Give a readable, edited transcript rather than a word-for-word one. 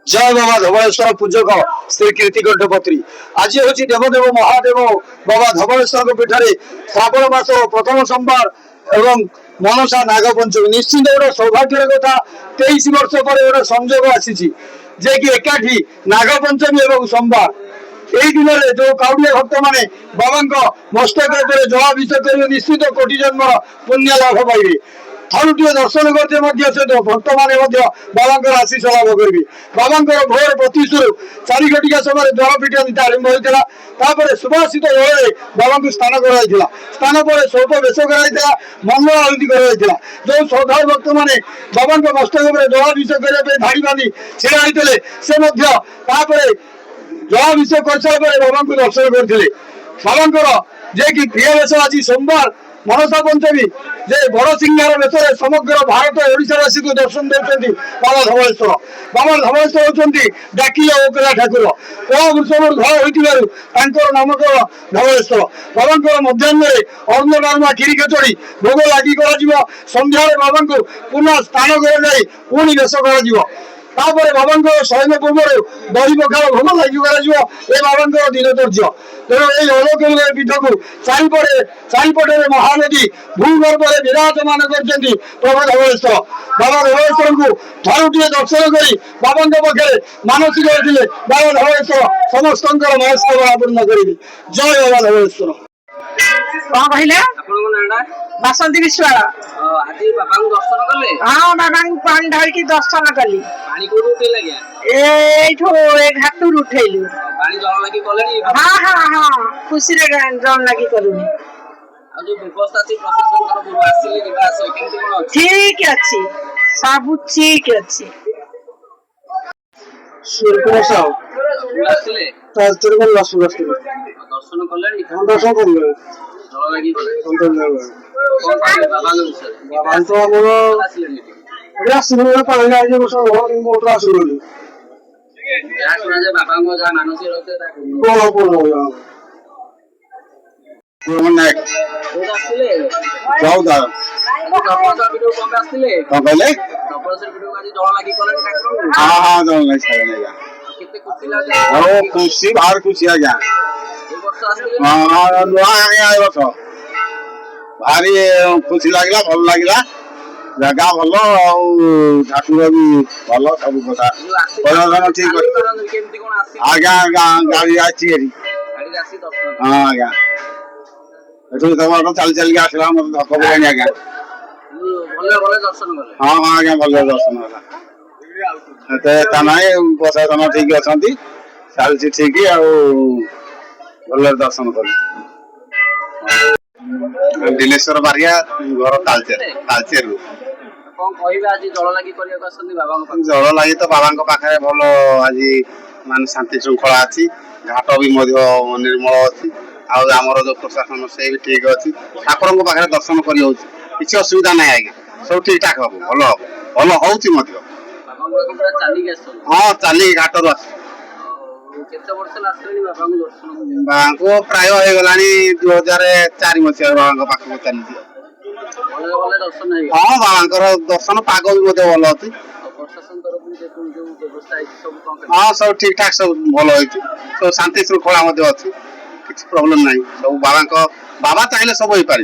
जय बाबा धवलेश्वर पूजक श्री कीर्तिकंठपत्री आज हूँ देवदेव महादेव बाबा धवलेश्वर पीठ में श्रावण मास प्रथम सोमवार एवं मनसा नागपंचमी निश्चित गोटे सौभाग्यर कथा 23 वर्ष पर गोटे संजोग आसी एकाठी नागपंचमी एवं सोमवार यही दिन में जो काउड़िया भक्त मैंने बाबा मस्तक जलाभिषेक करेंगे निश्चित कोटि जन्म पुण्य लाभ पाइबे थरुटे दर्शन करते भक्त मैंने बाबा आशीष लाभ करेंगे बाबा भोर प्रतिश्रु 4 घटिका समय जलपीठ नीति आरंभ होता सुभाषित जल बाबा को स्नान कर स्नान पर स्वल्प बेश कर मंगल आहुति कर जो श्रद्धा भक्त मैंने बाबा मस्तक जलाभिषेक करने धाड़ी बांधि छिड़ा होते से जलाभिषेक कर सारा बाबा को दर्शन करते बाबा जे कि प्रिय वेश आज सोमवार मनसा पंचमी जे बड़ सिंहार वेश समग्र भारत ओडिशावासी को दर्शन देते बाबा धवलेश्वर होती डाकिया ओकला ठाकुर वृषभ धर नामक धवलेश्वर बाबा मध्याह्न अन्न डालमा खीरी खेचड़ी भोग लगी संध्यार बाबा को पुनः स्नान कर पुणी बेश कर बाबा शयन पूर्व दही पखाल भोग लगी बाबा दिन धैर्य तेणु यही अलौकिक पीठ को चारिपटे महानदी भूगर्भ में विराजमान कर प्रभु धवलेश्वर बाबा धवलेश्वर को थरुटे दर्शन कर बाबा पाखे मानसिक होते बाबा धवलेश्वर समस्त मनस्कामना पूर्ण करेंगे जय बाबा धवलेश्वर कौन कहले बासंती विश्वाल हाँ बाबा पानी ढाल दर्शन कली घाटू उठेलु हाँ हाँ हाँ खुशी जल लगी कलु ठीक अच्छी सब ठीक अच्छी खुशी बाहर खुशी आज्ञा भारी खुशी लगे भल लगे जगह भल ठाकुर भी भल सब कथा ठीक आज्ञा गाड़ी आसी हाँ आज्ञा चल चल के आसला मत धक्का पड़े आज्ञा हाँ हाँ आज्ञा भल दर्शन है प्रशासन ठीक अच्छा चलती ठीक भल दर्शन कर दिनेश्वर बारिया घर तालचेर जल लगी तो बाबा पाखे भल आज मान शांति श्रृंखला अच्छी घाट भी निर्मल अच्छी आमर जो प्रशासन से भी ठीक अच्छी ठाकुर पाखे दर्शन कर किसी असुविधा ना आज्ञा सब ठीक ठाक हम भल हम भल हो हाँ चलिए घाट रू बाबा प्राय हो गला 2004 मसीह बाबा पाखक चली हाँ बाबा दर्शन पाग भी भल अच्छी हाँ सब ठीक ठाक सब भल सब शांति श्रृंखला अच्छी किसी प्रोब्लेम ना सब बाबा चाहिए सब हो पार।